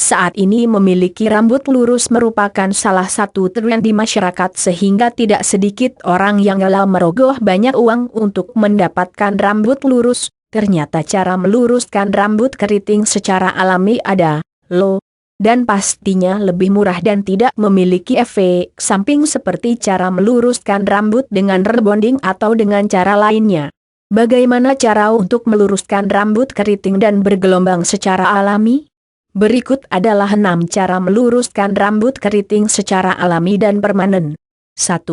saat ini memiliki rambut lurus merupakan salah satu tren di masyarakat sehingga tidak sedikit orang yang rela merogoh banyak uang untuk mendapatkan rambut lurus. Ternyata cara meluruskan rambut keriting secara alami ada, loh, dan pastinya lebih murah dan tidak memiliki efek samping seperti cara meluruskan rambut dengan rebonding atau dengan cara lainnya. Bagaimana cara untuk meluruskan rambut keriting dan bergelombang secara alami? Berikut adalah 6 cara meluruskan rambut keriting secara alami dan permanen. 1.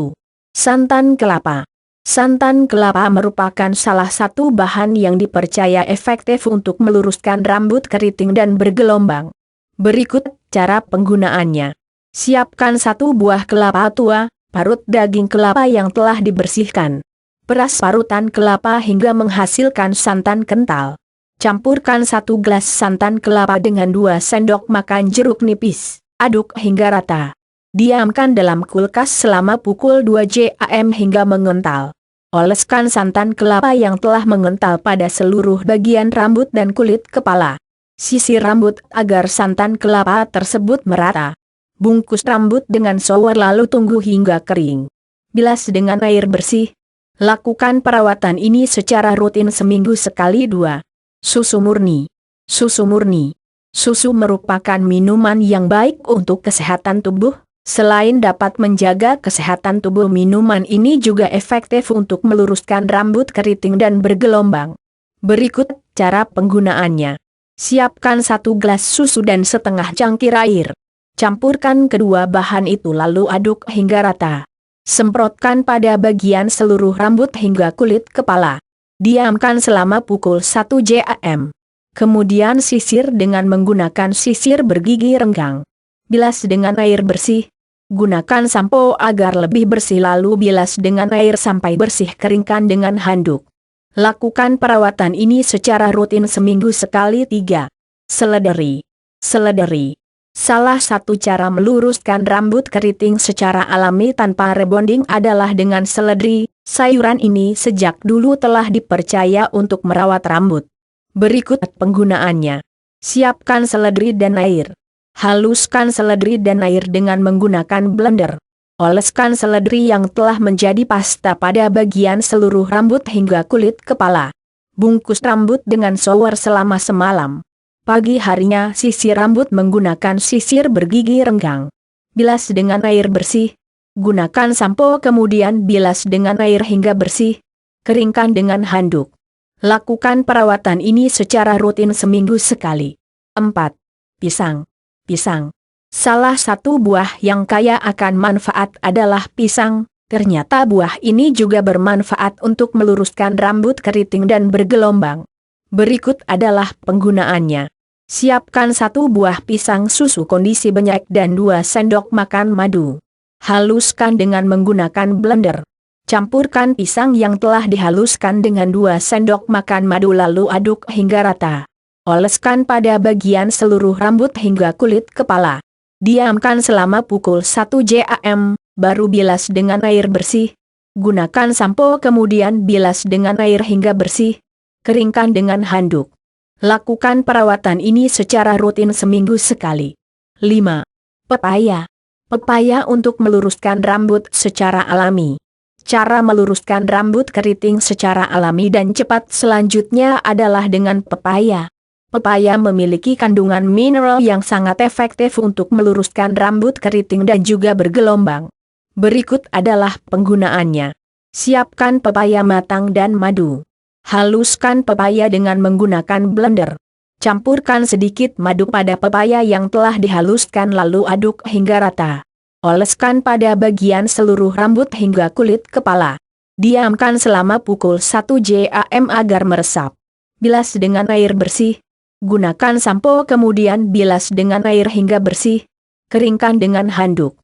Santan kelapa. Santan kelapa merupakan salah satu bahan yang dipercaya efektif untuk meluruskan rambut keriting dan bergelombang. Berikut cara penggunaannya. Siapkan 1 buah kelapa tua, parut daging kelapa yang telah dibersihkan. Peras parutan kelapa hingga menghasilkan santan kental. Campurkan 1 gelas santan kelapa dengan 2 sendok makan jeruk nipis. Aduk hingga rata. Diamkan dalam kulkas selama pukul 2 jam hingga mengental. Oleskan santan kelapa yang telah mengental pada seluruh bagian rambut dan kulit kepala. Sisir rambut agar santan kelapa tersebut merata. Bungkus rambut dengan shower lalu tunggu hingga kering. Bilas dengan air bersih. Lakukan perawatan ini secara rutin seminggu sekali. 2. Susu murni. Susu murni. Susu merupakan minuman yang baik untuk kesehatan tubuh. Selain dapat menjaga kesehatan tubuh, minuman ini juga efektif untuk meluruskan rambut keriting dan bergelombang. Berikut cara penggunaannya. Siapkan 1 gelas susu dan setengah cangkir air. Campurkan kedua bahan itu lalu aduk hingga rata. Semprotkan pada bagian seluruh rambut hingga kulit kepala. Diamkan selama pukul 1 jam. Kemudian sisir dengan menggunakan sisir bergigi renggang. Bilas dengan air bersih. Gunakan sampo agar lebih bersih lalu bilas dengan air sampai bersih, keringkan dengan handuk. Lakukan perawatan ini secara rutin seminggu sekali. 3. Seledri. Seledri. Salah satu cara meluruskan rambut keriting secara alami tanpa rebonding adalah dengan seledri. Sayuran ini sejak dulu telah dipercaya untuk merawat rambut. Berikut penggunaannya. Siapkan seledri dan air. Haluskan seledri dan air dengan menggunakan blender. Oleskan seledri yang telah menjadi pasta pada bagian seluruh rambut hingga kulit kepala. Bungkus rambut dengan shower selama semalam. Pagi harinya sisir rambut menggunakan sisir bergigi renggang. Bilas dengan air bersih. Gunakan sampo kemudian bilas dengan air hingga bersih. Keringkan dengan handuk. Lakukan perawatan ini secara rutin seminggu sekali. 4. Pisang. Pisang. Salah satu buah yang kaya akan manfaat adalah pisang. Ternyata buah ini juga bermanfaat untuk meluruskan rambut keriting dan bergelombang. Berikut adalah penggunaannya. Siapkan 1 buah pisang susu kondisi banyak dan 2 sendok makan madu. Haluskan dengan menggunakan blender. Campurkan pisang yang telah dihaluskan dengan 2 sendok makan madu lalu aduk hingga rata. Oleskan pada bagian seluruh rambut hingga kulit kepala. Diamkan selama pukul 1 jam, baru bilas dengan air bersih. Gunakan sampo kemudian bilas dengan air hingga bersih. Keringkan dengan handuk. Lakukan perawatan ini secara rutin seminggu sekali. 5. Pepaya. Pepaya untuk meluruskan rambut secara alami. Cara meluruskan rambut keriting secara alami dan cepat selanjutnya adalah dengan pepaya. Pepaya memiliki kandungan mineral yang sangat efektif untuk meluruskan rambut keriting dan juga bergelombang. Berikut adalah penggunaannya. Siapkan pepaya matang dan madu. Haluskan pepaya dengan menggunakan blender. Campurkan sedikit madu pada pepaya yang telah dihaluskan lalu aduk hingga rata. Oleskan pada bagian seluruh rambut hingga kulit kepala. Diamkan selama pukul 1 jam agar meresap. Bilas dengan air bersih. Gunakan sampo kemudian bilas dengan air hingga bersih. Keringkan dengan handuk.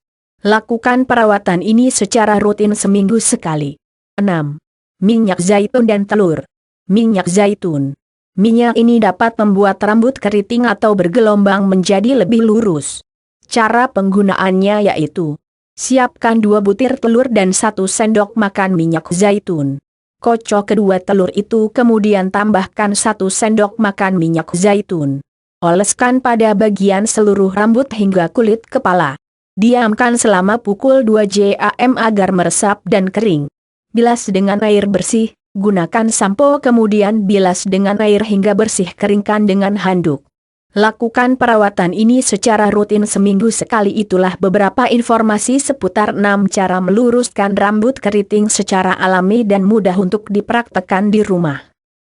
Lakukan perawatan ini secara rutin seminggu sekali. 6. Minyak zaitun dan telur. Minyak zaitun. Minyak ini dapat membuat rambut keriting atau bergelombang menjadi lebih lurus. Cara penggunaannya yaitu: siapkan 2 butir telur dan 1 sendok makan minyak zaitun. Kocok kedua telur itu kemudian tambahkan 1 sendok makan minyak zaitun. Oleskan pada bagian seluruh rambut hingga kulit kepala. Diamkan selama pukul 2 jam agar meresap dan kering. Bilas dengan air bersih, gunakan sampo kemudian bilas dengan air hingga bersih, keringkan dengan handuk. Lakukan perawatan ini secara rutin seminggu sekali. Itulah beberapa informasi seputar 6 cara meluruskan rambut keriting secara alami dan mudah untuk dipraktekkan di rumah.